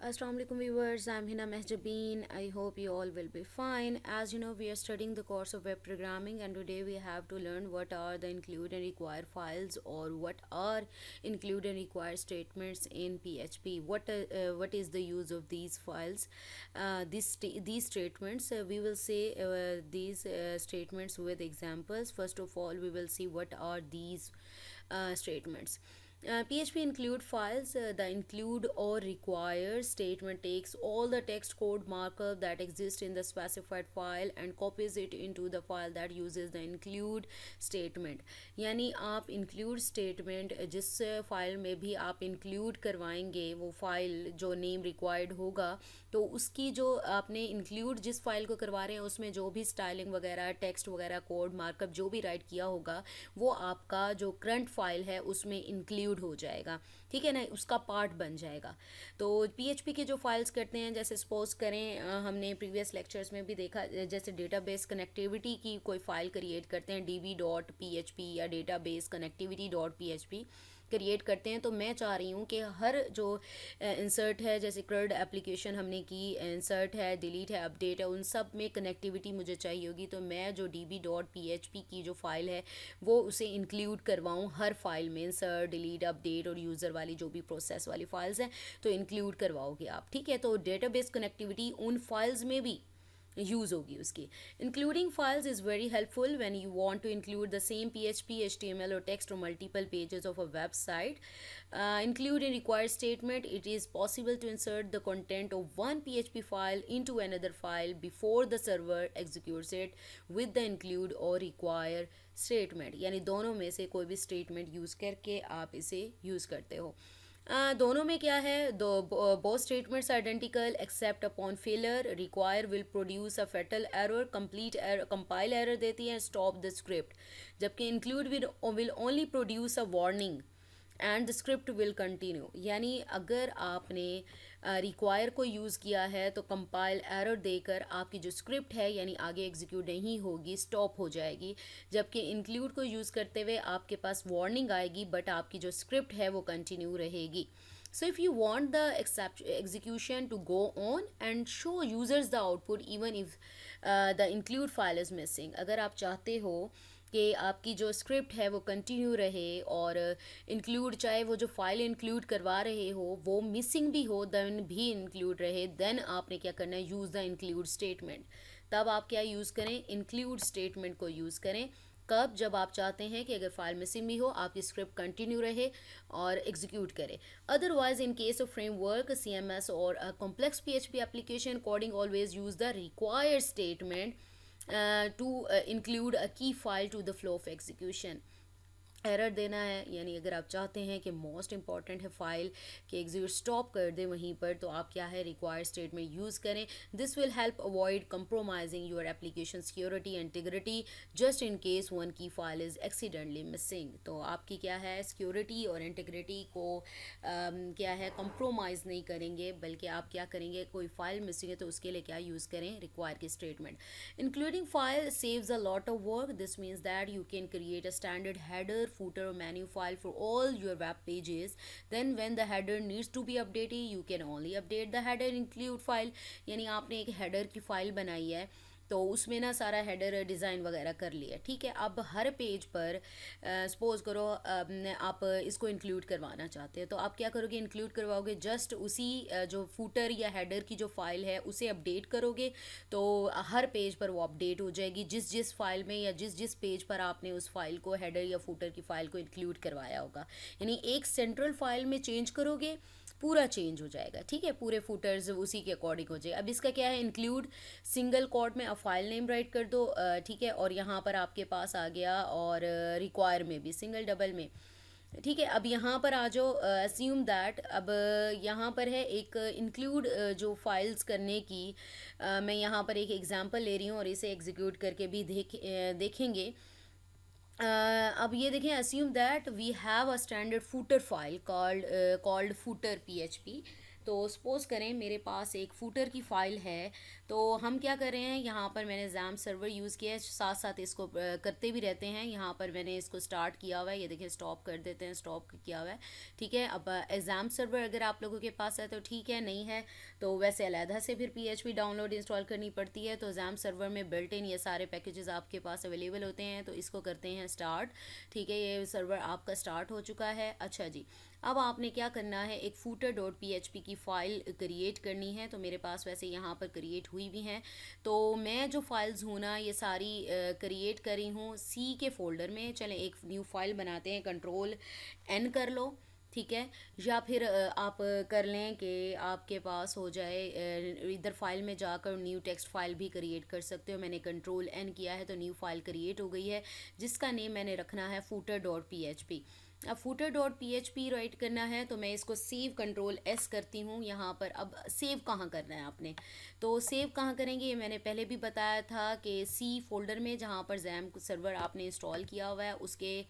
Assalamu alaikum viewers, I'm Hina Mehjabeen. I hope you all will be fine. As you know, we are studying the course of web programming, and today we have to learn what are the include and require files, or what are include and require statements in PHP. What is the use of these files? These statements, we will say these statements with examples. First of all, we will see what are these statements. PHP include files. The include or require statement takes all the text code markup that exists in the specified file and copies it into the file that uses the include statement. यानी आप include statement जिस file में भी आप include करवाएंगे वो file जो name required होगा, तो उसकी जो आपने इंक्लूड जिस फाइल को करवा रहे हैं उसमें जो भी स्टाइलिंग वगैरह टेक्स्ट वगैरह कोड मार्कअप जो भी राइट किया होगा वो आपका जो करंट फाइल है उसमें इंक्लूड हो जाएगा। ठीक है ना, उसका पार्ट बन जाएगा। तो पीएचपी के जो फाइल्स करते हैं, जैसे सपोज करें हमने प्रीवियस लेक्चर्स में भी देखा, जैसे डेटाबेस कनेक्टिविटी की कोई फाइल क्रिएट करते हैं db.php या database connectivity dot php create करते हैं, तो मैं चाह रही हूँ कि हर जो इंसर्ट है, जैसे कर्ड एप्लीकेशन हमने की, इंसर्ट है, डिलीट है, अपडेट है, उन सब में कनेक्टिविटी मुझे चाहिए होगी। तो मैं जो db.php की जो फाइल है वो उसे इंक्लूड करवाऊँ हर फाइल में, इंसर्ट डिलीट अपडेट और यूज़र वाली जो भी प्रोसेस वाली फाइल्स हैं तो इंक्लूड करवाओगे आप। ठीक है, तो डेटाबेस कनेक्टिविटी उन फाइल्स में भी यूज़ होगी उसकी। Including files is very helpful when you want to include the same PHP HTML और टेक्स्ट और multiple pages of a website. Include in required statement, it is possible to insert the content of one PHP file into another file before the server executes it with the include or require statement। यानी दोनों में से कोई भी statement use करके आप इसे use करते हो। दोनों में क्या है, दो both statements identical except upon failure. Require will produce a fatal error, complete error compile error देती है, स्टॉप द स्क्रिप्ट। जबकि include will only produce a warning and the script will continue. यानी अगर आपने रिक्वायर को use किया है तो कंपाइल एरर देकर आपकी जो स्क्रिप्ट है यानी आगे एग्जीक्यूट नहीं होगी, स्टॉप हो जाएगी। जबकि इंक्लूड को यूज़ करते हुए आपके पास वार्निंग आएगी बट आपकी जो स्क्रिप्ट है वो कंटिन्यू रहेगी। So if you want the execution to go on and show users the output even if the include file is missing, अगर आप चाहते हो कि आपकी जो स्क्रिप्ट है वो कंटिन्यू रहे और इंक्लूड चाहे वो जो फाइल इंक्लूड करवा रहे हो वो मिसिंग भी हो देन भी इंक्लूड रहे, देन आपने क्या करना है, यूज़ द इंक्लूड स्टेटमेंट। तब आप क्या यूज़ करें, इंक्लूड स्टेटमेंट को यूज़ करें। कब, जब आप चाहते हैं कि अगर फाइल मिसिंग भी हो आपकी स्क्रिप्ट कंटिन्यू रहे और एग्जीक्यूट करे। Otherwise in case of framework CMS और complex PHP application, coding always use the required statement to include a key file to the flow of execution। Error देना है, यानी अगर आप चाहते हैं कि मोस्ट इंपॉर्टेंट है फाइल कि एग्जीक्यूट स्टॉप कर दे वहीं पर, तो आप क्या है, रिक्वायर्ड स्टेटमेंट यूज़ करें। This will help avoid compromising your application security and integrity just in case one की फाइल इज़ एक्सीडेंटली मिसिंग। तो आपकी क्या है, सिक्योरिटी और इंटीग्रिटी को क्या है, कंप्रोमाइज़ नहीं करेंगे, बल्कि आप क्या करेंगे, कोई फाइल मिसिंग है तो उसके लिए क्या यूज़ करें, रिक्वायर की statement. Including file saves a lot of work. This means that you can create a standard header, footer or menu file for all your web pages. Then when the header needs to be updated, you can only update the header include file। यानी आपने एक header की file बनाई है तो उसमें ना सारा हेडर डिज़ाइन वगैरह कर लिया, ठीक है। अब हर पेज पर सपोज करो आप इसको इंक्लूड करवाना चाहते हैं, तो आप क्या करोगे, इंक्लूड करवाओगे, जस्ट उसी जो फूटर या हेडर की जो फाइल है उसे अपडेट करोगे तो हर पेज पर वो अपडेट हो जाएगी जिस जिस फाइल में या जिस जिस पेज पर आपने उस फाइल को, हेडर या फूटर की फाइल को इंक्लूड करवाया होगा। यानी एक सेंट्रल फाइल में चेंज करोगे पूरा चेंज हो जाएगा, ठीक है, पूरे फुटर्स उसी के अकॉर्डिंग हो जाए। अब इसका क्या है, इंक्लूड सिंगल कोट में आप फाइल नेम राइट कर दो, ठीक है, और यहाँ पर आपके पास आ गया, और रिक्वायर में भी सिंगल डबल में, ठीक है। अब यहाँ पर आ जाओ, अस्यूम दैट अब यहाँ पर है एक इंक्लूड जो फाइल्स करने की, मैं यहाँ पर एक एग्जांपल ले रही हूँ और इसे एग्जीक्यूट करके भी देखेंगे। अब ये देखें, assume that we have a standard footer file called footer PHP। तो सपोज़ करें मेरे पास एक फूटर की फ़ाइल है, तो हम क्या कर रहे हैं, यहाँ पर मैंने XAMPP सर्वर यूज़ किया है, साथ साथ इसको करते भी रहते हैं। यहाँ पर मैंने इसको स्टार्ट किया हुआ है, ये देखिए स्टॉप कर देते हैं, स्टॉप किया हुआ है, ठीक है। अब XAMPP सर्वर अगर आप लोगों के पास है तो ठीक है, नहीं है तो वैसे अलहदा से फिर PHP डाउनलोड इंस्टॉल करनी पड़ती है। तो XAMPP सर्वर में बिल्ट इन ये सारे पैकेजेस आपके पास अवेलेबल होते हैं। तो इसको करते हैं स्टार्ट, ठीक है। ये सर्वर आपका स्टार्ट हो चुका है। अच्छा जी, अब आपने क्या करना है, एक footer.php की फ़ाइल क्रिएट करनी है। तो मेरे पास वैसे यहाँ पर क्रिएट हुई भी हैं। तो मैं जो फाइल्स हूँ ना, ये सारी क्रिएट करी हूँ सी के फोल्डर में। चलें एक न्यू फाइल बनाते हैं, Ctrl+N कर लो, ठीक है। या फिर आप कर लें कि आपके पास हो जाए, इधर फाइल में जाकर न्यू टेक्स्ट फाइल भी क्रिएट कर सकते हो। मैंने Ctrl+N किया है तो न्यू फाइल क्रिएट हो गई है, जिसका नेम मैंने रखना है footer.php। अब footer.php राइट करना है तो मैं इसको सेव Ctrl+S करती हूँ यहाँ पर। अब सेव कहाँ करना है आपने, तो सेव कहाँ करेंगे ये मैंने पहले भी बताया था कि सी फोल्डर में, जहाँ पर XAMPP सर्वर आपने इंस्टॉल किया हुआ है उसके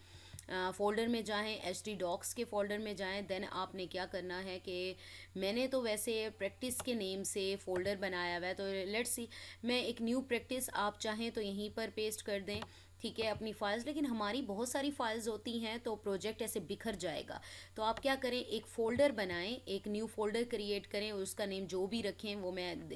फ़ोल्डर में जाएं, htdocs के फ़ोल्डर में जाएं। देन आपने क्या करना है कि मैंने तो वैसे प्रैक्टिस के नेम से फ़ोल्डर बनाया हुआ है, तो लेट्स सी मैं एक न्यू प्रैक्टिस, आप चाहें तो यहीं पर पेस्ट कर दें, ठीक है, अपनी फाइल्स। लेकिन हमारी बहुत सारी फाइल्स होती हैं तो प्रोजेक्ट ऐसे बिखर जाएगा। तो आप क्या करें, एक फ़ोल्डर बनाएं, एक न्यू फ़ोल्डर क्रिएट करें, उसका नेम जो भी रखें वो मैं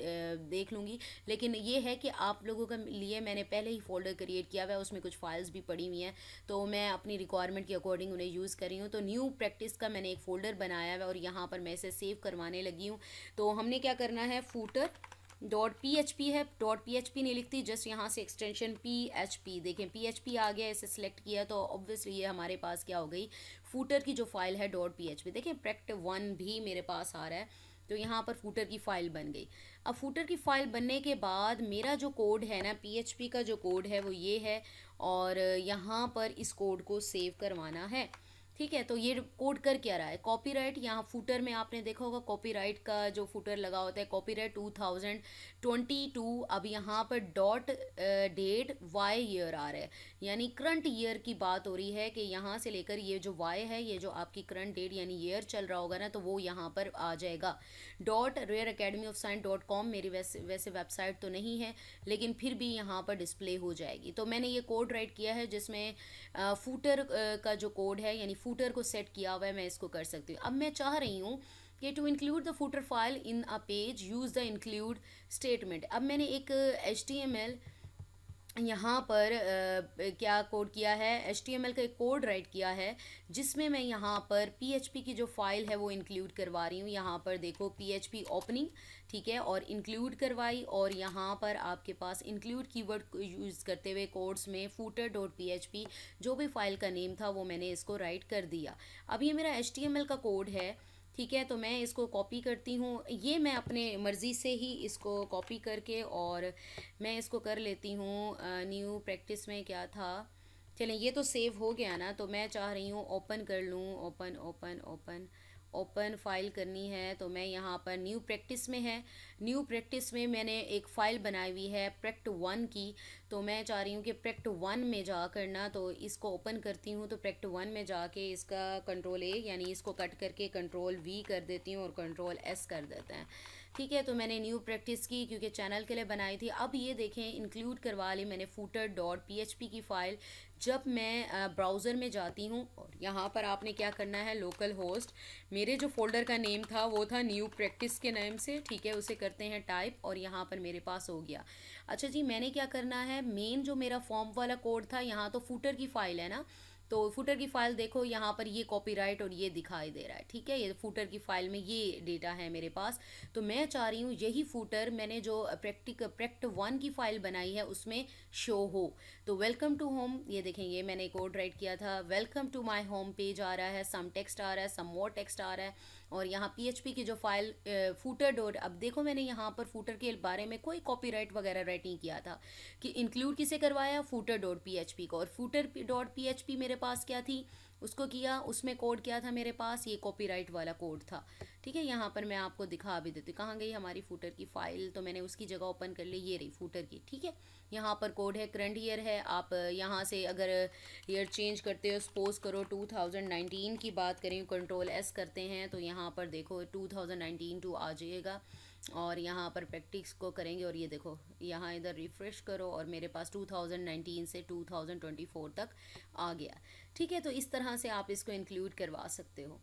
देख लूँगी। लेकिन ये है कि आप लोगों के लिए मैंने पहले ही फ़ोल्डर क्रिएट किया हुआ है, उसमें कुछ फाइल्स भी पड़ी हुई हैं, तो मैं अपनी रिक्वायरमेंट के अकॉर्डिंग उन्हें यूज़ कर रही हूँ। तो न्यू प्रैक्टिस का मैंने एक फ़ोल्डर बनाया हुआ है और यहाँ पर मैं इसे सेव करवाने लगी हूँ। तो हमने क्या करना है, footer.php है, .php नहीं लिखती, जस्ट यहाँ से एक्सटेंशन PHP, देखें PHP आ गया, इसे सिलेक्ट किया तो ऑब्वियसली ये हमारे पास क्या हो गई, फूटर की जो फाइल है .php। देखें pract1 भी मेरे पास आ रहा है, तो यहाँ पर फूटर की फ़ाइल बन गई। अब फूटर की फ़ाइल बनने के बाद मेरा जो कोड है ना, PHP का जो कोड है वो ये है, और यहाँ पर इस कोड को सेव करवाना है, ठीक है। तो ये कोड कर क्या रहा है, कॉपीराइट, यहाँ फूटर में आपने देखा होगा कॉपीराइट का जो फूटर लगा होता है, कॉपीराइट 2022। अब यहाँ पर डॉट डेट वाई ईयर आ रहा है, यानी करंट ईयर की बात हो रही है कि यहाँ से लेकर ये जो वाई है, ये जो आपकी करंट डेट यानी ईयर चल रहा होगा ना, तो वो यहाँ पर आ जाएगा। .rareacademyofscience.com मेरी वैसे वेबसाइट तो नहीं है, लेकिन फिर भी यहाँ पर डिस्प्ले हो जाएगी। तो मैंने ये कोड राइट किया है जिसमें फूटर का जो कोड है, यानी फूटर को सेट किया हुआ है, मैं इसको कर सकती हूँ। अब मैं चाह रही हूँ कि to include the footer file in a page use the include statement. अब मैंने एक HTML यहाँ पर क्या कोड किया है, HTML का एक कोड राइट किया है, जिसमें मैं यहाँ पर PHP की जो फाइल है वो इंक्लूड करवा रही हूँ। यहाँ पर देखो PHP ओपनिंग, ठीक है, और इंक्लूड करवाई, और यहाँ पर आपके पास इंक्लूड कीवर्ड को यूज़ करते हुए कोड्स में footer.php जो भी फाइल का नेम था वो मैंने इसको राइट कर दिया। अब ये मेरा HTML का कोड है, ठीक है। तो मैं इसको कॉपी करती हूँ, ये मैं अपने मर्ज़ी से ही इसको कॉपी करके और मैं इसको कर लेती हूँ। न्यू प्रैक्टिस में क्या था, चलें ये तो सेव हो गया ना, तो मैं चाह रही हूँ ओपन कर लूँ, open open open open file करनी है। तो मैं यहाँ पर न्यू प्रैक्टिस में है, न्यू प्रैक्टिस में मैंने एक फ़ाइल बनाई हुई है pract1 की। तो मैं चाह रही हूँ कि pract1 में जा करना, तो इसको ओपन करती हूँ, तो pract1 में जाके इसका Ctrl+A यानी इसको कट करके Ctrl+V कर देती हूँ और Ctrl+S कर देते हैं, ठीक है। तो मैंने न्यू प्रैक्टिस की क्योंकि चैनल के लिए बनाई थी। अब ये देखें इंक्लूड करवा ली मैंने footer.php की फ़ाइल। जब मैं ब्राउज़र में जाती हूँ और यहाँ पर आपने क्या करना है, लोकल होस्ट, मेरे जो फोल्डर का नेम था वो था न्यू प्रैक्टिस के नेम से, ठीक है, उसे करते हैं टाइप और यहाँ पर मेरे पास हो गया। अच्छा जी, मैंने क्या करना है, मेन जो मेरा फॉर्म वाला कोड था, यहाँ तो फूटर की फ़ाइल है ना, तो फूटर की फ़ाइल देखो यहाँ पर ये कॉपीराइट और ये दिखाई दे रहा है, ठीक है, ये फूटर की फ़ाइल में ये डेटा है मेरे पास। तो मैं चाह रही हूँ यही फूटर मैंने जो pract1 की फ़ाइल बनाई है उसमें शो हो। तो वेलकम टू होम, ये देखें, ये मैंने कोड राइट किया था, welcome to my home page आ रहा है, सम टेक्स्ट आ रहा है, सम मोर टेक्स्ट आ रहा है, और यहाँ PHP की जो फाइल फूटर डॉट, अब देखो मैंने यहाँ पर फूटर के बारे में कोई कॉपीराइट वगैरह राइट नहीं किया था, कि इंक्लूड किसे करवाया, footer.php को, और footer.php मेरे पास क्या थी, उसको किया, उसमें कोड क्या था मेरे पास, ये कॉपीराइट वाला कोड था, ठीक है, यहाँ पर मैं आपको दिखा भी देती हूँ कहाँ गई हमारी फूटर की फ़ाइल। तो मैंने उसकी जगह ओपन कर ली, ये रही फूटर की। ठीक है, यहाँ पर कोड है, करंट ईयर है। आप यहाँ से अगर ईयर चेंज करते हो, सपोज करो 2019 की बात करें, कंट्रोल एस करते हैं तो यहाँ पर देखो 2019 टू आ जाएगा। और यहाँ पर प्रैक्टिस को करेंगे और ये देखो यहाँ इधर रिफ़्रेश करो और मेरे पास 2019 से 2024 तक आ गया। ठीक है, तो इस तरह से आप इसको इंक्लूड करवा सकते हो।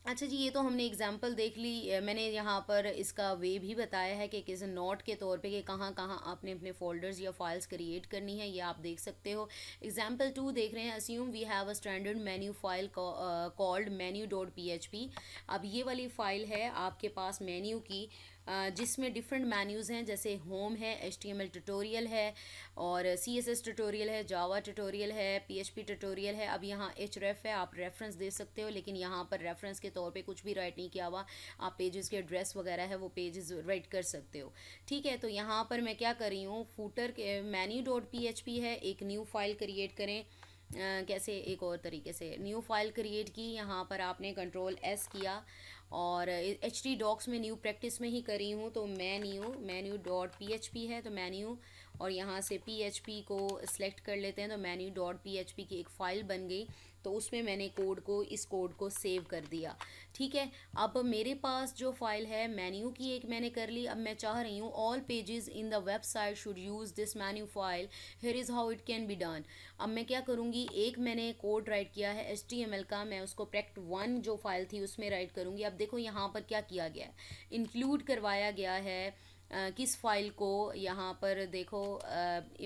अच्छा जी, ये तो हमने एग्जांपल देख ली। मैंने यहाँ पर इसका वे भी बताया है कि किस नोट के तौर पे कि कहाँ कहाँ आपने अपने फोल्डर्स या फाइल्स क्रिएट करनी है, ये आप देख सकते हो। एग्जांपल 2 देख रहे हैं, assume we have a standard menu file called menu dot P H P. अब ये वाली फ़ाइल है आपके पास मेन्यू की, जिसमें डिफरेंट मेन्यूज़ हैं, जैसे होम है, HTML ट्यूटोरियल है और CSS ट्यूटोरियल है, जावा ट्यूटोरियल है, PHP ट्यूटोरियल है। अब यहाँ href है, आप रेफरेंस दे सकते हो, लेकिन यहाँ पर रेफरेंस के तौर पे कुछ भी राइट नहीं किया हुआ। आप पेजेस के एड्रेस वगैरह है वो पेजेस राइट कर सकते हो। ठीक है, तो यहाँ पर मैं क्या कर रही हूँ, फूटर के मेन्यू डॉट PHP है, एक न्यू फाइल क्रिएट करें। कैसे, एक और तरीके से न्यू फाइल क्रिएट की, यहाँ पर आपने कंट्रोल एस किया और HT डॉक्स में न्यू प्रैक्टिस में ही करी हूँ, तो मेन्यू डॉट PHP है, तो मेन्यू और यहाँ से PHP को सिलेक्ट कर लेते हैं, तो मेन्यू डॉट PHP की एक फ़ाइल बन गई। तो उसमें मैंने इस कोड को सेव कर दिया। ठीक है, अब मेरे पास जो फाइल है मेन्यू की एक मैंने कर ली। अब मैं चाह रही हूँ all pages in the website should use this menu file, here is how it can be done. अब मैं क्या करूँगी, एक मैंने कोड राइट किया है HTML का, मैं उसको prect1 जो फाइल थी उसमें राइट करूँगी। अब देखो यहाँ पर क्या किया गया है, इंक्लूड करवाया गया है किस फाइल को, यहाँ पर देखो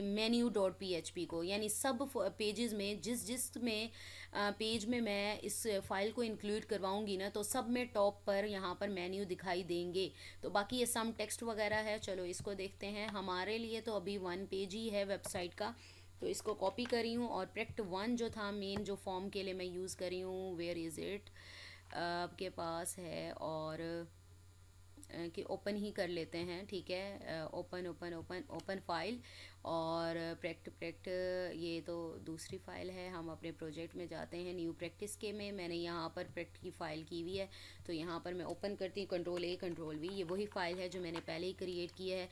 मेन्यू डॉट PHP को, यानी सब पेजेस में जिस में पेज में मैं इस फाइल को इंक्लूड करवाऊंगी ना, तो सब में टॉप पर यहाँ पर मेन्यू दिखाई देंगे। तो बाकी ये सम टेक्स्ट वगैरह है, चलो इसको देखते हैं। हमारे लिए तो अभी 1 पेज ही है वेबसाइट का, तो इसको कॉपी करी हूँ और prect1 जो था मेन जो फॉर्म के लिए मैं यूज़ करी हूँ, वेयर इज़ इट, आपके पास है। और कि ओपन ही कर लेते हैं। ठीक है, open open open open file और प्रैक्ट ये तो दूसरी फ़ाइल है। हम अपने प्रोजेक्ट में जाते हैं, न्यू प्रैक्टिस के में मैंने यहाँ पर प्रैक्ट की फ़ाइल की हुई है, तो यहाँ पर मैं ओपन करती हूँ, कंट्रोल A कंट्रोल V, ये वही फ़ाइल है जो मैंने पहले ही क्रिएट की है।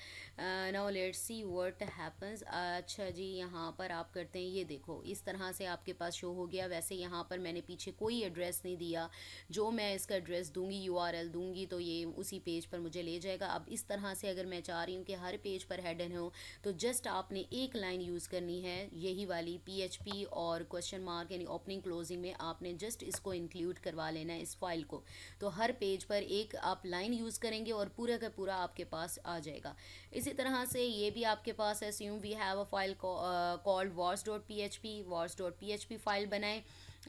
Now let's see what happens. अच्छा जी, यहाँ पर आप करते हैं, ये देखो इस तरह से आपके पास शो हो गया। वैसे यहाँ पर मैंने पीछे कोई एड्रेस नहीं दिया, जो मैं इसका एड्रेस दूंगी, URL दूंगी, तो ये उसी पेज पर मुझे ले जाएगा। अब इस तरह से अगर मैं चाह रही हूँ कि हर पेज पर हेडन हो, तो जस्ट आपने एक लाइन यूज़ करनी है, यही वाली PHP और क्वेश्चन मार्क यानी ओपनिंग क्लोजिंग में आपने जस्ट इसको इंक्लूड करवा लेना है इस फाइल को। तो हर पेज पर एक आप लाइन यूज़ करेंगे और पूरा का पूरा आपके पास आ जाएगा। इसी तरह से ये भी आपके पास है, assume we have a file called wars.php file बनाएं।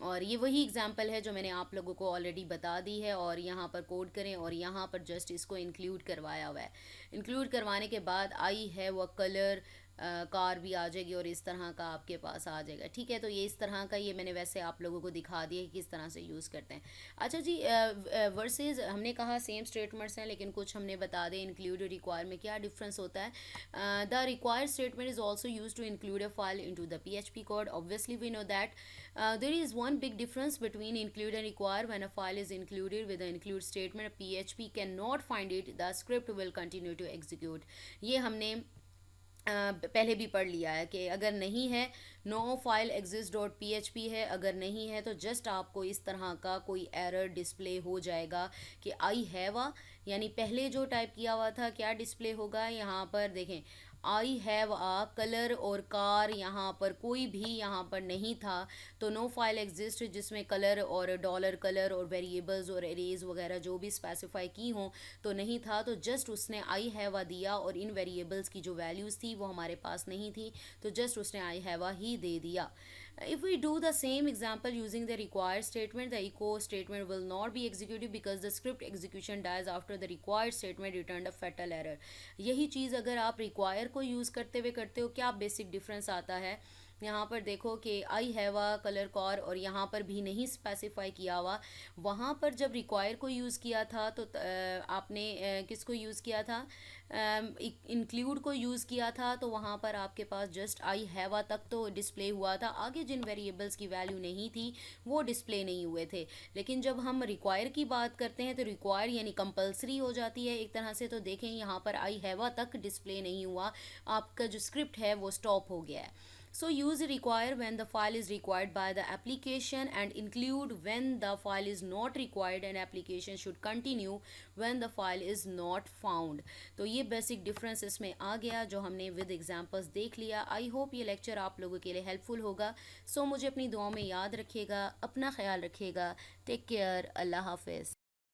और ये वही एग्जांपल है जो मैंने आप लोगों को ऑलरेडी बता दी है, और यहाँ पर कोड करें और यहाँ पर जस्ट इसको इंक्लूड करवाया हुआ है। इंक्लूड करवाने के बाद आई है वो कलर कार भी आ जाएगी और इस तरह का आपके पास आ जाएगा। ठीक है, तो ये इस तरह का, ये मैंने वैसे आप लोगों को दिखा दिया कि किस तरह से यूज़ करते हैं। अच्छा जी, वर्सेस हमने कहा सेम स्टेटमेंट्स हैं, लेकिन कुछ हमने बता दें इंक्लूड रिक्वायर में क्या डिफरेंस होता है। The required statement is also use to include a file into the PHP code. Obviously we know that there is one big difference between include and require. When a file is included with the include statement, PHP cannot find it, the script will continue to execute. ये हमने पहले भी पढ़ लिया है कि अगर नहीं है, no file exist dot PHP है, अगर नहीं है तो जस्ट आपको इस तरह का कोई एरर डिस्प्ले हो जाएगा कि आई हैव अ, यानी पहले जो टाइप किया हुआ था क्या डिस्प्ले होगा, यहाँ पर देखें आई हैव आ कलर और कार, यहाँ पर कोई भी यहाँ पर नहीं था, तो नो फाइल एग्जिस्ट जिसमें कलर और डॉलर कलर और वेरिएबल्स और एरेज वगैरह जो भी स्पेसिफाई की हों तो नहीं था। तो जस्ट उसने आई हैव आ दिया और इन वेरिएबल्स की जो वैल्यूज़ थी वो हमारे पास नहीं थी, तो जस्ट उसने आई हैव आ ही दे दिया। If we do the same example using the required statement, the echo statement will not be executed because the script execution dies after the required statement returned a fatal error. यही चीज़ अगर आप require को use करते हो क्या basic difference आता है यहाँ पर देखो कि I have a colour car और यहाँ पर भी नहीं स्पेसिफाई किया हुआ। वहाँ पर जब रिक्वायर को यूज़ किया था तो आपने किसको यूज़ किया था, इंक्लूड को यूज़ किया था, तो वहाँ पर आपके पास जस्ट आई हैव तक तो डिस्प्ले हुआ था, आगे जिन वेरिएबल्स की वैल्यू नहीं थी वो डिस्प्ले नहीं हुए थे। लेकिन जब हम रिक्वायर की बात करते हैं तो रिक्वायर यानी कंपलसरी हो जाती है एक तरह से। तो देखें यहाँ पर आई हैव तक डिस्प्ले नहीं हुआ, आपका जो स्क्रिप्ट है वो स्टॉप हो गया है। So use require when the file is required by the application and include when the file is not required and application should continue when the file is not found। तो ये basic difference इसमें आ गया जो हमने with examples देख लिया। I hope ये lecture आप लोगों के लिए हेल्पफुल होगा। सो मुझे अपनी दुआओं में याद रखिएगा, अपना ख्याल रखिएगा। टेक केयर, अल्लाह हाफिज़।